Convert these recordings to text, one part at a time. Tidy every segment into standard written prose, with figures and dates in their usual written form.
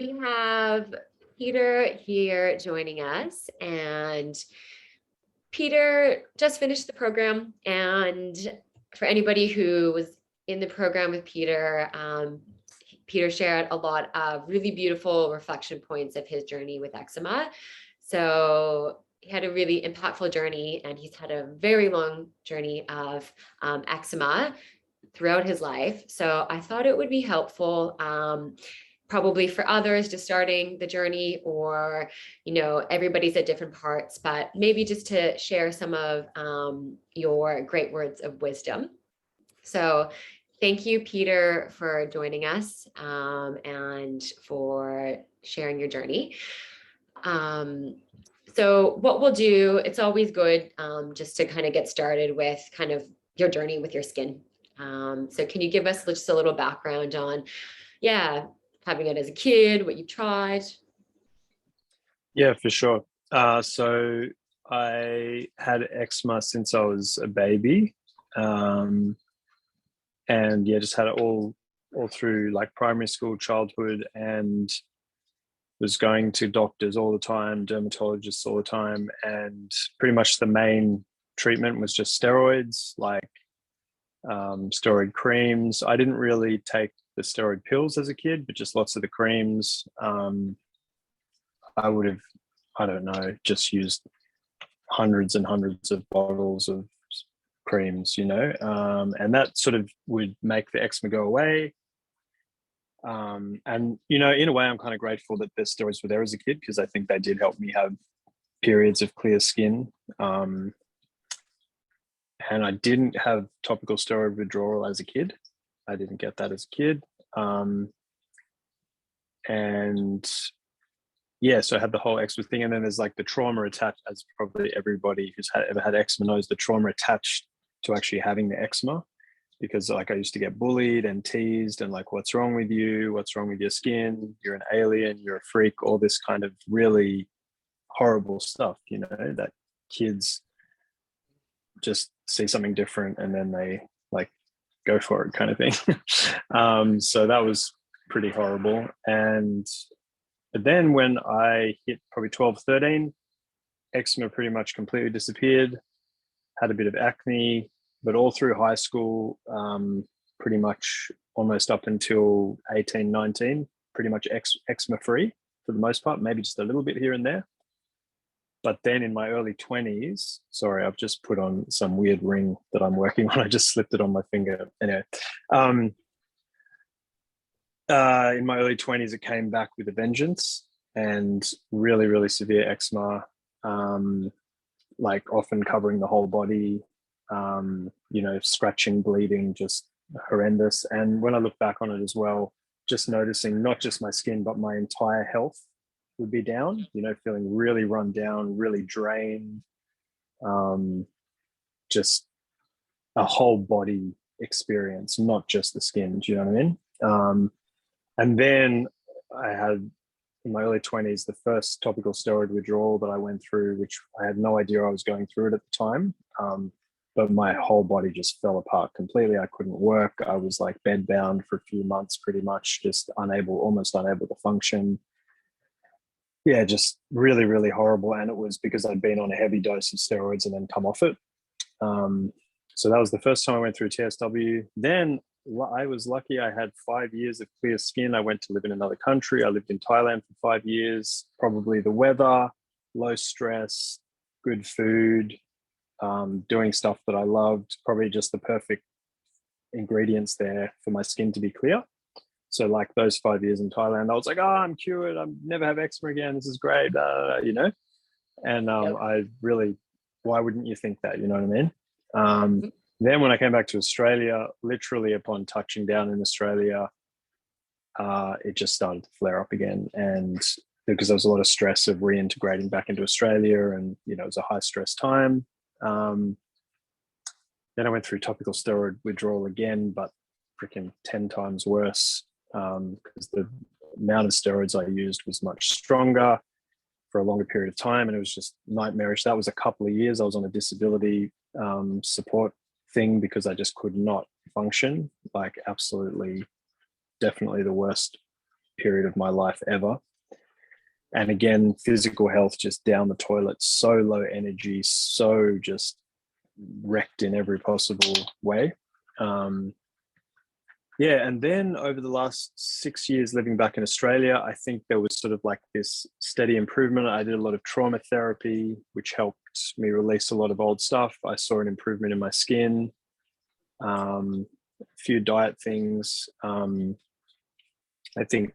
We have Peter here joining us, and Peter just finished the program. And for anybody who was in the program with Peter, Peter shared a lot of really beautiful reflection points of his journey with eczema. So he had a really impactful journey, and he's had a very long journey of eczema throughout his life. So I thought it would be helpful, probably for others just starting the journey, or everybody's at different parts, but maybe just to share some of your great words of wisdom. So thank you, Peter, for joining us, and for sharing your journey. So what we'll do, it's always good just to kind of get started with kind of your journey with your skin. So can you give us just a little background on, having it as a kid, what you tried? Yeah, for sure. So I had eczema since I was a baby, and just had it all through like primary school, childhood, and was going to doctors all the time, dermatologists all the time, and pretty much the main treatment was just steroids, like steroid creams. I didn't really take the steroid pills as a kid, but just lots of the creams. I would have, I don't know, just used hundreds and hundreds of bottles of creams, and that sort of would make the eczema go away. And, in a way, I'm kind of grateful that the steroids were there as a kid, because I think they did help me have periods of clear skin. And I didn't have topical steroid withdrawal as a kid. I didn't get that as a kid. So I had the whole eczema thing. And then there's like the trauma attached, as probably everybody who's ever had eczema knows, the trauma attached to actually having the eczema. Because like I used to get bullied and teased and like, what's wrong with you? What's wrong with your skin? You're an alien, you're a freak, all this kind of really horrible stuff, that kids just see something different and then they like go for it kind of thing. So that was pretty horrible. But then when I hit probably 12, 13, eczema pretty much completely disappeared, had a bit of acne, but all through high school, pretty much almost up until 18, 19, pretty much eczema free for the most part, maybe just a little bit here and there. But then in my early 20s, sorry, I've just put on some weird ring that I'm working on. I just slipped it on my finger. Anyway, in my early 20s, it came back with a vengeance, and really, really severe eczema, like often covering the whole body, scratching, bleeding, just horrendous. And when I look back on it as well, just noticing not just my skin, but my entire health would be down, feeling really run down, really drained, just a whole body experience, not just the skin. Do you know what I mean? And then I had, in my early 20s, the first topical steroid withdrawal that I went through, which I had no idea I was going through it at the time. But my whole body just fell apart completely. I couldn't work. I was like bedbound for a few months, pretty much just almost unable to function. Yeah, just really, really horrible. And it was because I'd been on a heavy dose of steroids and then come off it. So that was the first time I went through TSW. Then I was lucky. I had 5 years of clear skin. I went to live in another country. I lived in Thailand for 5 years. Probably the weather, low stress, good food, doing stuff that I loved, probably just the perfect ingredients there for my skin to be clear. So like those 5 years in Thailand, I was like, oh, I'm cured. I'll never have eczema again. This is great, And Yep. I really, why wouldn't you think that? You know what I mean? Then when I came back to Australia, literally upon touching down in Australia, it just started to flare up again. And because there was a lot of stress of reintegrating back into Australia, and, it was a high stress time. Then I went through topical steroid withdrawal again, but freaking 10 times worse, because the amount of steroids I used was much stronger for a longer period of time, and it was just nightmarish. That was a couple of years. I was on a disability support thing because I just could not function, like absolutely, definitely the worst period of my life ever. And again, physical health just down the toilet, so low energy, so just wrecked in every possible way. Yeah, and then over the last 6 years living back in Australia, I think there was sort of like this steady improvement. I did a lot of trauma therapy, which helped me release a lot of old stuff. I saw an improvement in my skin, a few diet things. I think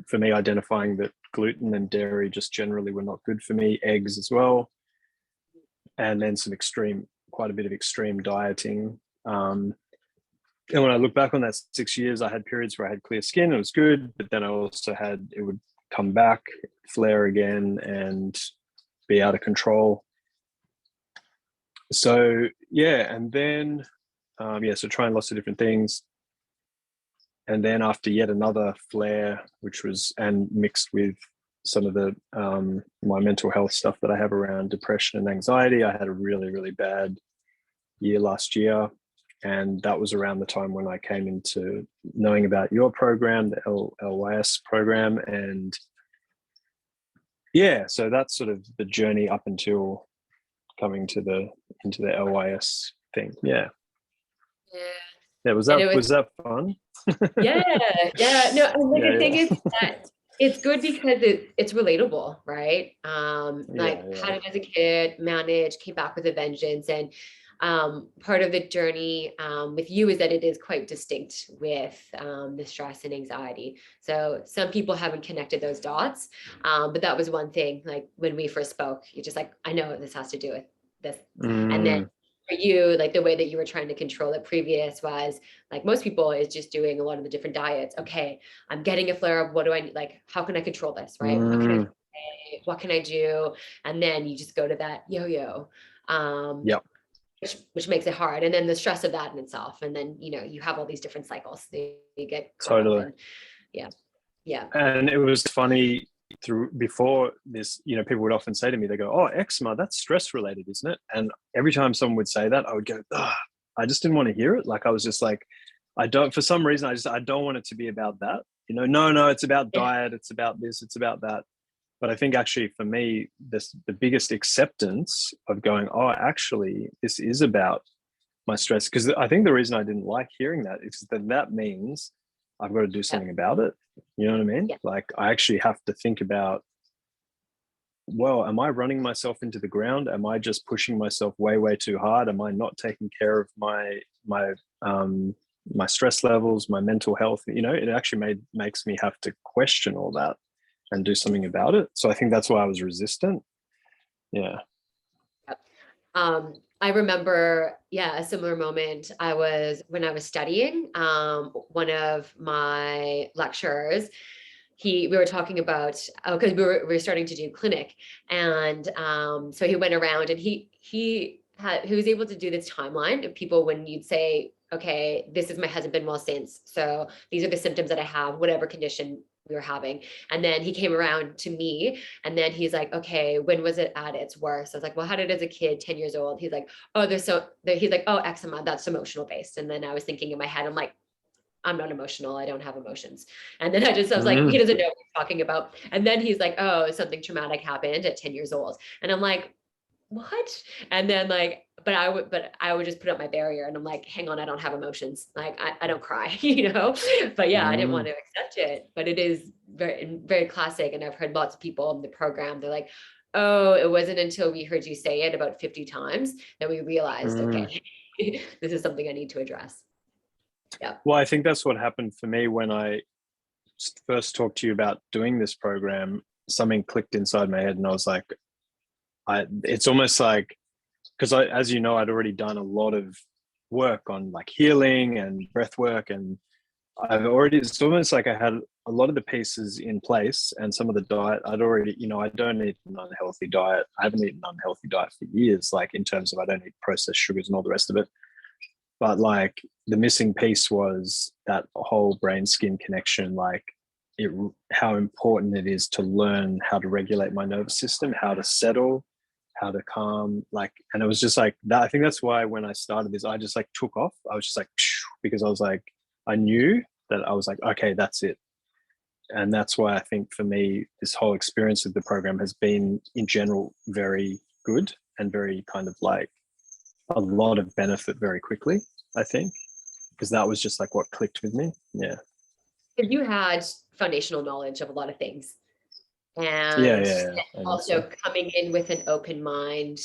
for me, identifying that gluten and dairy just generally were not good for me, eggs as well, and then quite a bit of extreme dieting. And when I look back on that 6 years, I had periods where I had clear skin, it was good, but then I also it would come back, flare again, and be out of control. So yeah, and then so trying lots of different things. And then after yet another flare, and mixed with some of the my mental health stuff that I have around depression and anxiety, I had a really, really bad year last year. And that was around the time when I came into knowing about your program, the LYS program. And yeah, so that's sort of the journey up until coming into the LYS thing. Yeah. Yeah. Was that fun? Yeah. No, and like the thing Yeah. is that it's good because it's relatable, right? Like Yeah. had it as a kid, managed, came back with a vengeance. And part of the journey with you is that it is quite distinct with the stress and anxiety. So some people haven't connected those dots, but that was one thing. Like when we first spoke, you're just like, I know what this has to do with this. And then for you, like the way that you were trying to control it previous was like most people is just doing a lot of the different diets. Okay, I'm getting a flare up. What do I need? Like, how can I control this? Right? What can I do? And then you just go to that yo-yo. Yep. Which makes it hard. And then the stress of that in itself. And then, you have all these different cycles. So you get caught Totally. up in, yeah. And it was funny before this, people would often say to me, they go, "Oh, eczema, that's stress related, isn't it?" And every time someone would say that, I would go, I just didn't want to hear it. Like, I was just like, for some reason, I don't want it to be about that. No, it's about diet. It's about this, it's about that. But I think actually for me, the biggest acceptance of going, oh, actually, this is about my stress. Because I think the reason I didn't like hearing that is that means I've got to do something about it. You know what I mean? Yeah. Like, I actually have to think about, well, am I running myself into the ground? Am I just pushing myself way, way too hard? Am I not taking care of my stress levels, my mental health? It actually makes me have to question all that and do something about it. So I think that's why I was resistant. Yeah. I remember, a similar moment. When I was studying, one of my lecturers, we were talking about, because we were starting to do clinic. And so he went around and he was able to do this timeline of people when you'd say, okay, this is my hasn't been well since. So these are the symptoms that I have, whatever condition we were having. And then he came around to me and then he's like, okay, when was it at its worst? I was like, well, how did it as a kid, 10 years old? He's like, oh, he's like, oh, eczema, that's emotional based. And then I was thinking in my head, I'm like, I'm not emotional. I don't have emotions. And then I was like, he doesn't know what he's talking about. And then he's like, oh, something traumatic happened at 10 years old. And I'm like, what? And then but I would just put up my barrier and I'm like, hang on, I don't have emotions. Like, I don't cry, but yeah, I didn't want to accept it, but it is very, very classic. And I've heard lots of people in the program, they're like, oh, it wasn't until we heard you say it about 50 times that we realized, okay, this is something I need to address. Yeah. Well, I think that's what happened for me when I first talked to you about doing this program. Something clicked inside my head and I was like, it's almost like, because as you know, I'd already done a lot of work on like healing and breath work. And it's almost like I had a lot of the pieces in place and some of the diet I'd already, I don't eat an unhealthy diet. I haven't eaten an unhealthy diet for years, like in terms of I don't eat processed sugars and all the rest of it. But like the missing piece was that whole brain skin connection, like how important it is to learn how to regulate my nervous system, how to settle, how to calm, and it was just like that. I think that's why when I started this, I just like took off. I was just like, because I was like, I knew that I was like, okay, that's it. And that's why I think for me, this whole experience of the program has been in general very good and very kind of like a lot of benefit very quickly, I think, because that was just like what clicked with me. Yeah. If you had foundational knowledge of a lot of things, Yeah, and yeah, yeah. I think also so. coming in with an open mind,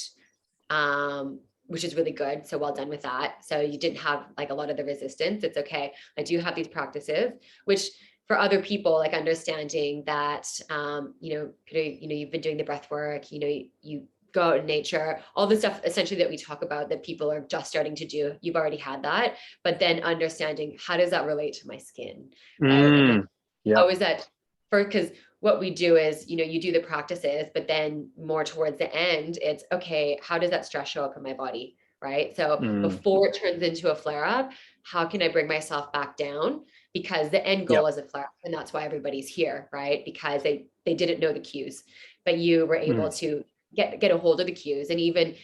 which is really good. So well done with that. So you didn't have like a lot of the resistance. It's okay. I do have these practices, which for other people, like understanding that, you've been doing the breath work, you go out in nature, all the stuff essentially that we talk about that people are just starting to do. You've already had that, but then understanding how does that relate to my skin, right? And then Yeah. how is that for, because what we do is, you do the practices, but then more towards the end, it's okay, how does that stress show up in my body? Right. So before it turns into a flare up, how can I bring myself back down? Because the end goal Yep. is a flare up. And that's why everybody's here, right? Because they didn't know the cues, but you were able to get a hold of the cues. And even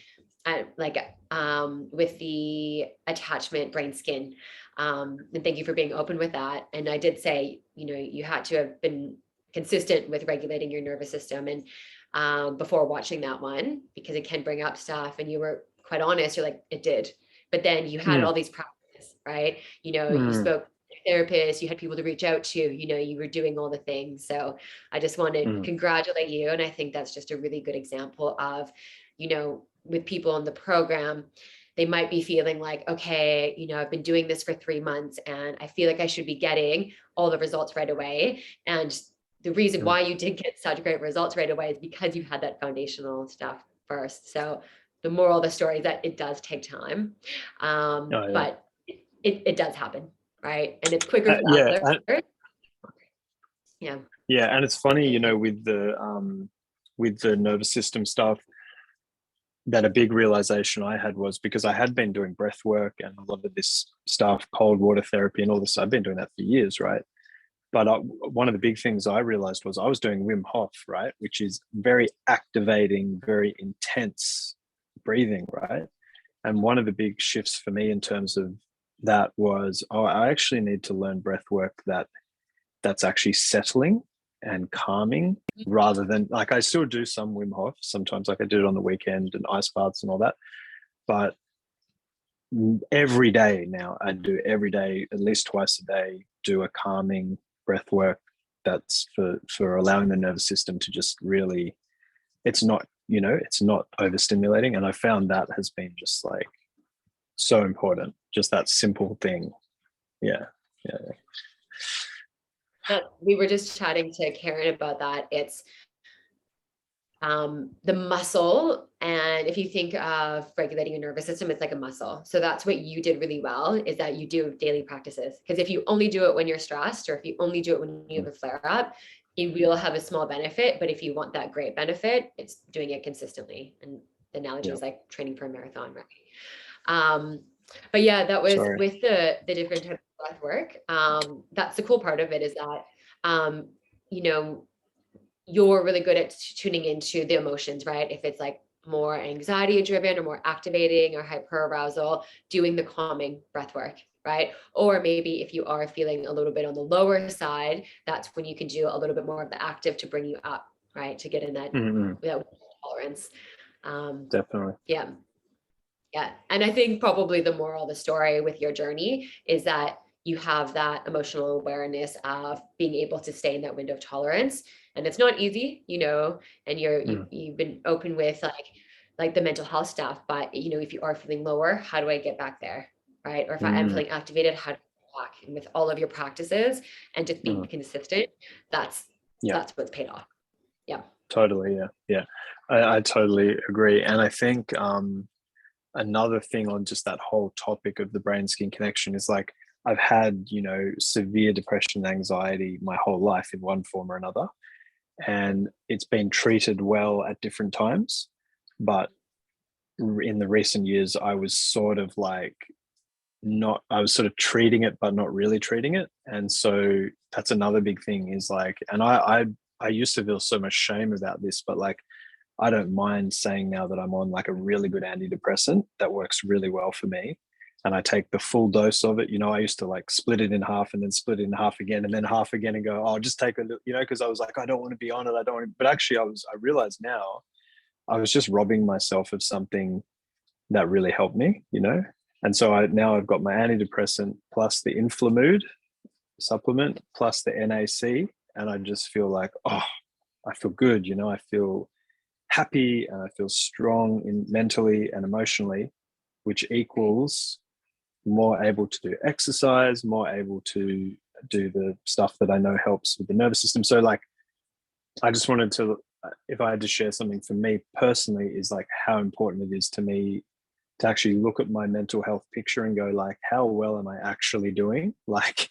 with the attachment brain skin, and thank you for being open with that. And I did say, you had to have been consistent with regulating your nervous system, and before watching that one, because it can bring up stuff, and you were quite honest, you're like, it did. But then you had all these practices, right? You spoke to therapists, you had people to reach out to, you were doing all the things. So I just want to congratulate you. And I think that's just a really good example of, with people in the program, they might be feeling like, okay, I've been doing this for 3 months and I feel like I should be getting all the results right away. And the reason why you did get such great results right away is because you had that foundational stuff first. So the moral of the story is that it does take time, but it does happen, right? And it's quicker for Yeah. others. Yeah. Yeah, and it's funny, with the nervous system stuff, that a big realization I had was because I had been doing breath work and a lot of this stuff, cold water therapy and all this. I've been doing that for years, right? But one of the big things I realized was I was doing Wim Hof, right, which is very activating, very intense breathing, right? And one of the big shifts for me in terms of that was, I actually need to learn breath work that's actually settling and calming, rather than, like, I still do some Wim Hof sometimes, like I do it on the weekend and ice baths and all that. But every day now, I do every day, at least twice a day, do a calming breath work that's for allowing the nervous system to just really, it's not, it's not overstimulating. And I found that has been just like so important, just that simple thing. Yeah. We were just chatting to Karen about that. It's the muscle. And if you think of regulating your nervous system, it's like a muscle. So that's what you did really well, is that you do daily practices. Because if you only do it when you're stressed, or if you only do it when you have a flare up, you will have a small benefit. But if you want that great benefit, it's doing it consistently. And the analogy is like training for a marathon, right? But yeah, that was with the different types of breath work. That's the cool part of it, is that, you're really good at tuning into the emotions, right? If it's like more anxiety driven or more activating or hyper arousal, doing the calming breath work, right? Or maybe if you are feeling a little bit on the lower side, that's when you can do a little bit more of the active to bring you up, right? To get in that, that tolerance. Definitely. Yeah. Yeah. And I think probably the moral of the story with your journey is that you have that emotional awareness of being able to stay in that window of tolerance. And it's not easy, and you've been open with like the mental health stuff, but if you are feeling lower, how do I get back there? Right. Or if I am feeling activated, how do I walk? And with all of your practices and just being consistent, that's what's paid off. Yeah. Totally. Yeah. I totally agree. And I think another thing on just that whole topic of the brain skin connection is, like, I've had, severe depression and anxiety my whole life in one form or another. And it's been treated well at different times. But in the recent years, I was sort of treating it, but not really treating it. And so that's another big thing, is like, and I used to feel so much shame about this, but like, I don't mind saying now that I'm on like a really good antidepressant that works really well for me. and I take the full dose of it. I used to like split it in half and then split it in half again and then half again and go, oh, I'll just take a little, because I was like, I don't want to be on it. I don't want to, but actually I realized now I was just robbing myself of something that really helped me, And so now I've got my antidepressant plus the Inflamood supplement plus the NAC, and I just feel like, oh, I feel good, I feel happy and I feel strong mentally and emotionally, which equals more able to do exercise, more able to do the stuff that I know helps with the nervous system. So like, I just wanted to, if I had to share something for me personally, is like how important it is to me to actually look at my mental health picture and go like, how well am I actually doing? Like,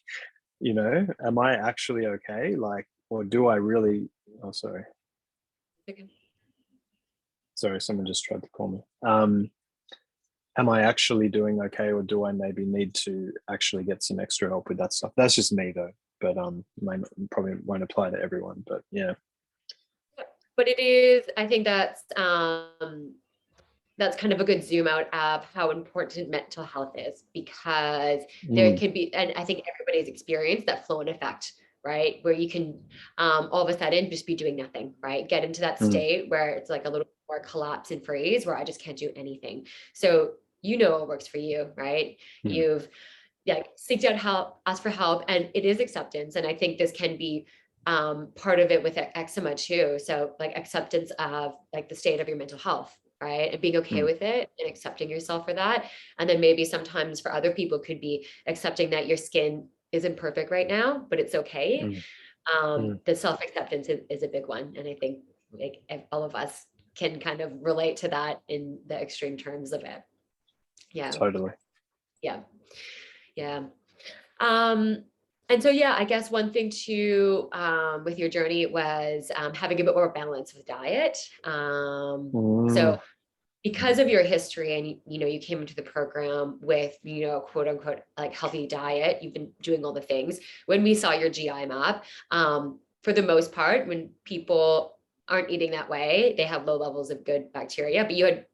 am I actually okay? Like, or do I really, oh, sorry. Okay. Sorry, someone just tried to call me. Am I actually doing okay, or do I maybe need to actually get some extra help with that stuff? That's just me though, but probably won't apply to everyone, but yeah. But it is, I think that's kind of a good zoom out of how important mental health is, because there can be, and I think everybody's experienced that flow and effect, right? Where you can all of a sudden just be doing nothing, right? Get into that state where it's like a little more collapse and freeze where I just can't do anything. So what works for you, right? You've seeked out help, asked for help, and it is acceptance. And I think this can be part of it with eczema too. So like acceptance of like the state of your mental health, right? And being okay with it and accepting yourself for that. And then maybe sometimes for other people could be accepting that your skin isn't perfect right now, but it's okay. The self-acceptance is a big one. And I think like all of us can kind of relate to that in the extreme terms of it. Yeah. Totally. Yeah. Yeah. And so, I guess one thing too, with your journey was having a bit more balance with diet. So because of your history and, you came into the program with, quote unquote, like healthy diet, you've been doing all the things. When we saw your GI map, for the most part, when people aren't eating that way, they have low levels of good bacteria, but you had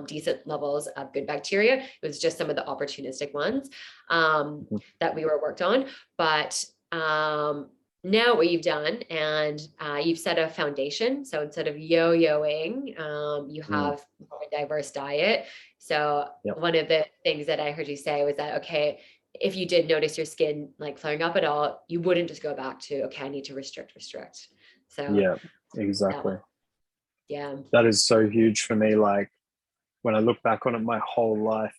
decent levels of good bacteria. It was just some of the opportunistic ones that we were worked on. But now what you've done, and you've set a foundation. So instead of yo-yoing, you have more a diverse diet. So one of the things that I heard you say was that, okay, if you did notice your skin like flaring up at all, you wouldn't just go back to, okay, I need to restrict. So yeah, exactly. That is so huge for me. Like when I look back on it, my whole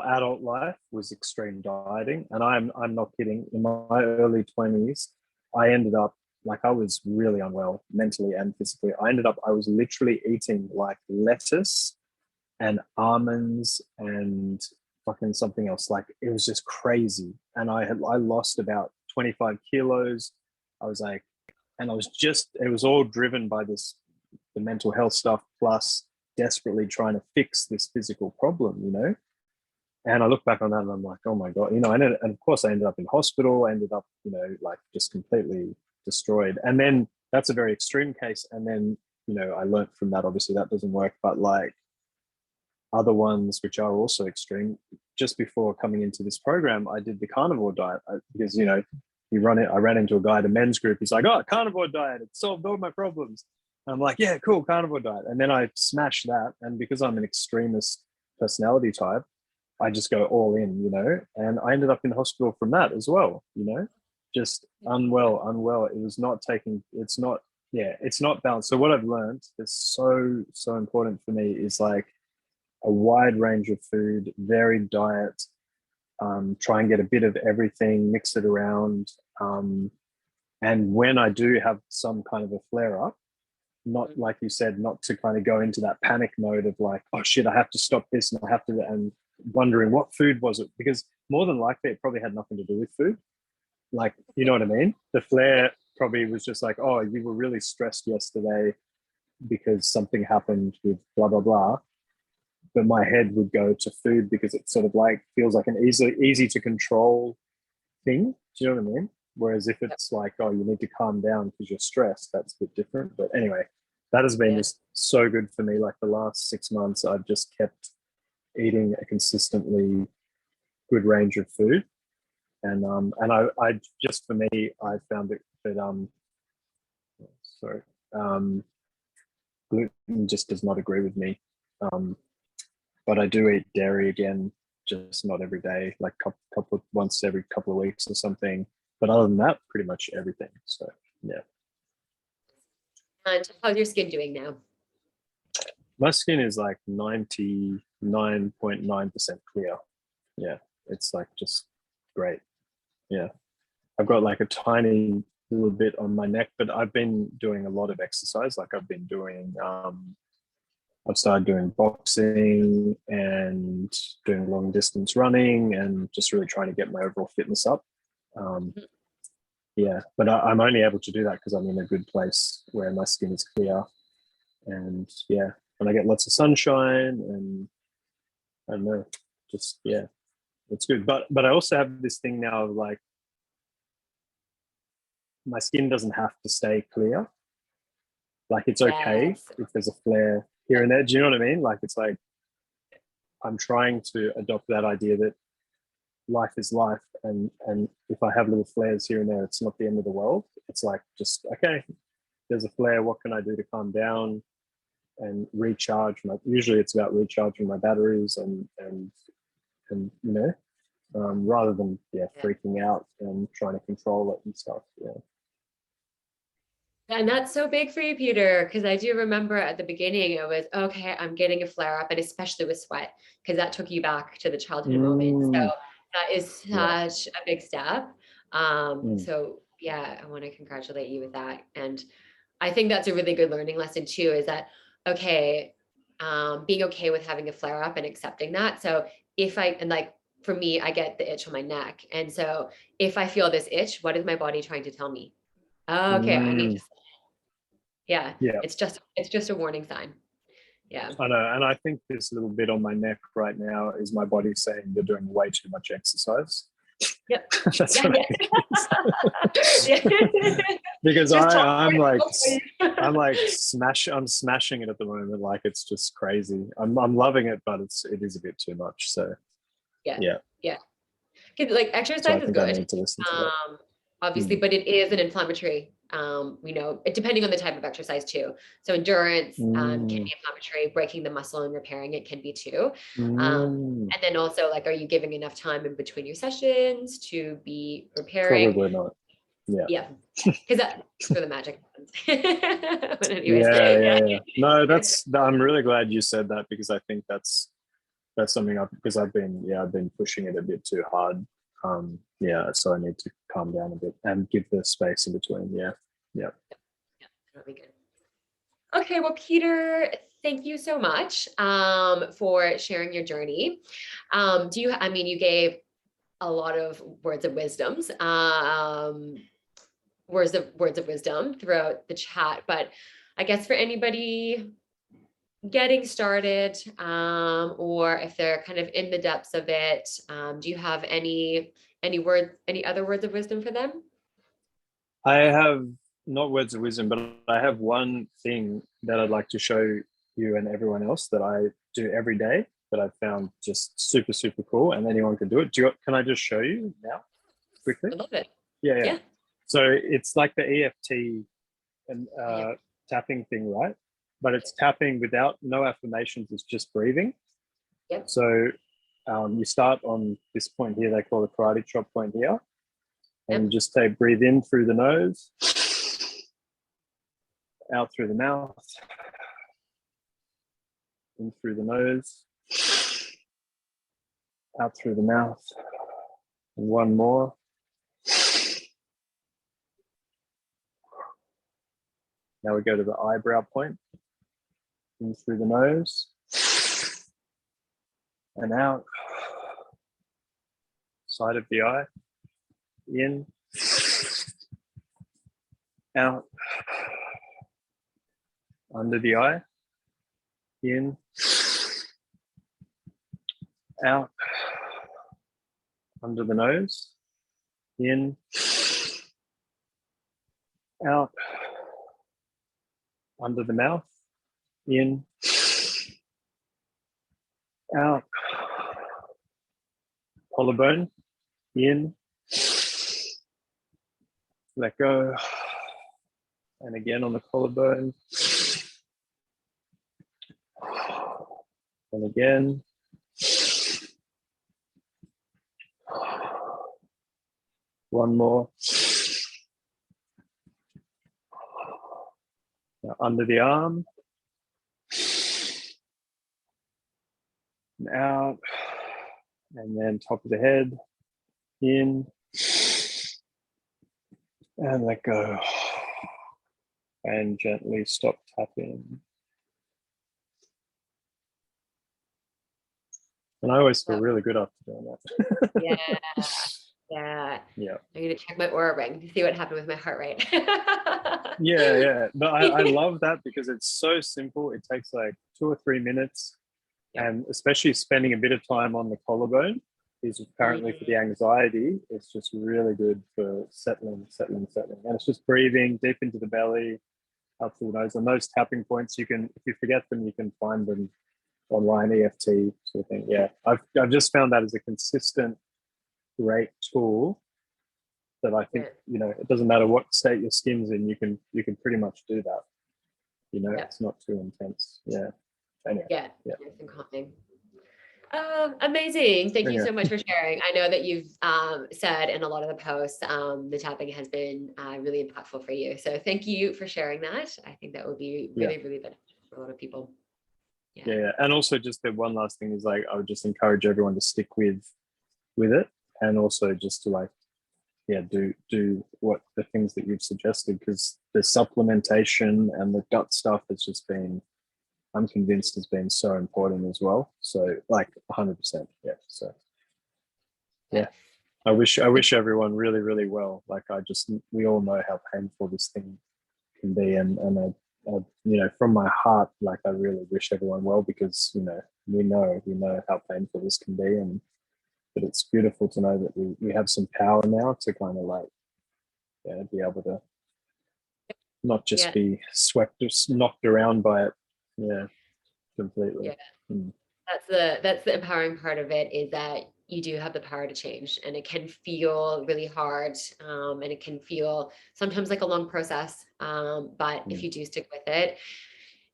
adult life was extreme dieting, and I'm not kidding. In my early 20s, I ended up like I was really unwell mentally and physically. I was literally eating like lettuce and almonds and fucking something else. Like it was just crazy, and I lost about 25 kilos. I was like, and it was all driven by the mental health stuff plus desperately trying to fix this physical problem. And I look back on that and I'm like, oh my God, and of course I ended up in hospital, ended up, like just completely destroyed. And then that's a very extreme case. And then, I learned from that, obviously that doesn't work, but like other ones, which are also extreme, just before coming into this program, I did the carnivore diet because, I ran into a guy at a men's group. He's like, oh, carnivore diet, it solved all my problems. And I'm like, yeah, cool, carnivore diet. And then I smashed that. And because I'm an extremist personality type, I just go all in, and I ended up in hospital from that as well, just unwell. It's not balanced. So what I've learned that's so important for me is like a wide range of food, varied diet, try and get a bit of everything, mix it around. And when I do have some kind of a flare up, not like you said, not to kind of go into that panic mode of like, oh shit, I have to stop this and I have to, and wondering what food was it, because more than likely it probably had nothing to do with food. Like, you know what I mean? The flare probably was just like, oh, you were really stressed yesterday because something happened with blah, blah, blah. But my head would go to food because it sort of like feels like an easy to control thing. Do you know what I mean? Whereas if it's like, oh, you need to calm down because you're stressed, that's a bit different. But anyway, that has been just so good for me. Like the last 6 months, I've just kept eating a consistently good range of food. And I just, for me, I found that sorry, um, gluten just does not agree with me. But I do eat dairy again, just not every day, like once every couple of weeks or something. But other than that, pretty much everything. So yeah. And how's your skin doing now? My skin is like 99.9% clear. Yeah. It's like just great. Yeah. I've got like a tiny little bit on my neck, but I've been doing a lot of exercise. Like I've started doing boxing and doing long distance running and just really trying to get my overall fitness up. Um, yeah, but I'm only able to do that because I'm in a good place where my skin is clear. And yeah, and I get lots of sunshine and I don't know, just, yeah, it's good. But I also have this thing now of like, my skin doesn't have to stay clear. Like it's okay Yes. if there's a flare here and there. Do you know what I mean? Like it's like I'm trying to adopt that idea that life is life, and if I have little flares here and there, it's not the end of the world. It's like just okay, there's a flare. What can I do to calm down and recharge my? Usually, it's about recharging my batteries and rather than freaking out and trying to control it and stuff. Yeah. And that's so big for you, Peter, because I do remember at the beginning it was, okay, I'm getting a flare up, and especially with sweat, because that took you back to the childhood moment. So that is such a big step. So yeah, I want to congratulate you with that. And I think that's a really good learning lesson too, is that, okay, being okay with having a flare up and accepting that. So and like, for me, I get the itch on my neck. And so if I feel this itch, what is my body trying to tell me? Oh, okay, I need to, yeah, Yeah. it's just a warning sign. Yeah. I know, and I think this little bit on my neck right now is my body saying you're doing way too much exercise. Yep. That's Yeah, what I think yeah. because Just talk I'm like about I'm smashing it at the moment. Like it's just crazy. I'm loving it, but it is a bit too much. So yeah, yeah. yeah. 'Cause, like, So exercise I is think I good, need to listen to that. obviously, but it is an inflammatory, depending on the type of exercise too. So endurance can Mm. be inflammatory, breaking the muscle and repairing it can be too. Mm. And then also, like, are you giving enough time in between your sessions to be repairing? Probably not. Yeah. Yeah, because that's where the magic happens. But anyways, Yeah. No, I'm really glad you said that because I think that's something because I've been pushing it a bit too hard. So I need to calm down a bit and give the space in between. Yeah. that'll be good. Okay, well, Peter, thank you so much for sharing your journey. You gave a lot of words of wisdom throughout the chat, but I guess for anybody getting started, or if they're kind of in the depths of it, do you have any other words of wisdom for them? I have not words of wisdom, but I have one thing that I'd like to show you and everyone else that I do every day that I found just super, super cool, and anyone can do it. Can I just show you now quickly? I love it. Yeah. Yeah. So it's like the EFT and Yep. tapping thing, right? But it's tapping without no affirmations. It's just breathing. Yep. So you start on this point here. They call the karate chop point here, and you just breathe in through the nose, out through the mouth, in through the nose, out through the mouth. And one more. Now we go to the eyebrow point, in through the nose, and out. Side of the eye, in, out, under the eye, in, out, under the nose, in, out, under the mouth, in, out, collarbone, in, let go, and again on the collarbone, and again. One more. Now under the arm, and out, and then top of the head, in, and let go. And gently stop tapping. And I always feel really good after doing that. Yeah. Yeah. Yeah. I'm going to check my Aura ring to see what happened with my heart rate. Yeah. But I love that because it's so simple. It takes like 2 or 3 minutes. Yeah. And especially spending a bit of time on the collarbone is apparently for the anxiety. It's just really good for settling. And it's just breathing deep into the belly, out through the nose. And those tapping points, you can, if you forget them, you can find them online, EFT sort of thing. Yeah. I've just found that as a consistent, great tool that I think, you know, it doesn't matter what state your skin's in, you can pretty much do that. You know, it's not too intense. Yeah. Anyway, nice and calming. Amazing. Thank you so much for sharing. I know that you've said in a lot of the posts, the tapping has been really impactful for you. So thank you for sharing that. I think that would be really, really beneficial for a lot of people. Yeah. And also just the one last thing is like, I would just encourage everyone to stick with it. And also just to like, do what the things that you've suggested, because the supplementation and the gut stuff has just been, I'm convinced, has been so important as well. So like 100%. Yeah. So yeah, I wish everyone really, really well. Like we all know how painful this thing can be. And I, you know, from my heart, like I really wish everyone well, because, you know, we know how painful this can be. But it's beautiful to know that we have some power now to kind of like, be able to not just be knocked around by it. Yeah, completely. That's the empowering part of it, is that you do have the power to change, and it can feel really hard, and it can feel sometimes like a long process, but if you do stick with it,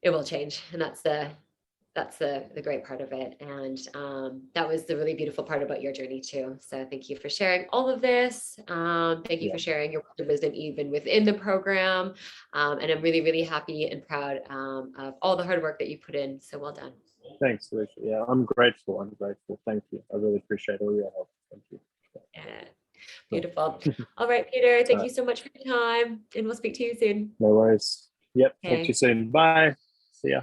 it will change. And that's the great part of it. And that was the really beautiful part about your journey too. So thank you for sharing all of this. Thank you for sharing your wisdom even within the program. And I'm really, really happy and proud of all the hard work that you put in. So well done. Thanks, Alicia. Yeah, I'm grateful. Thank you. I really appreciate all your help. Thank you. Yeah. Beautiful. All right, Peter, thank you so much for your time, and we'll speak to you soon. No worries. Yep. Okay. Talk to you soon. Bye. See ya.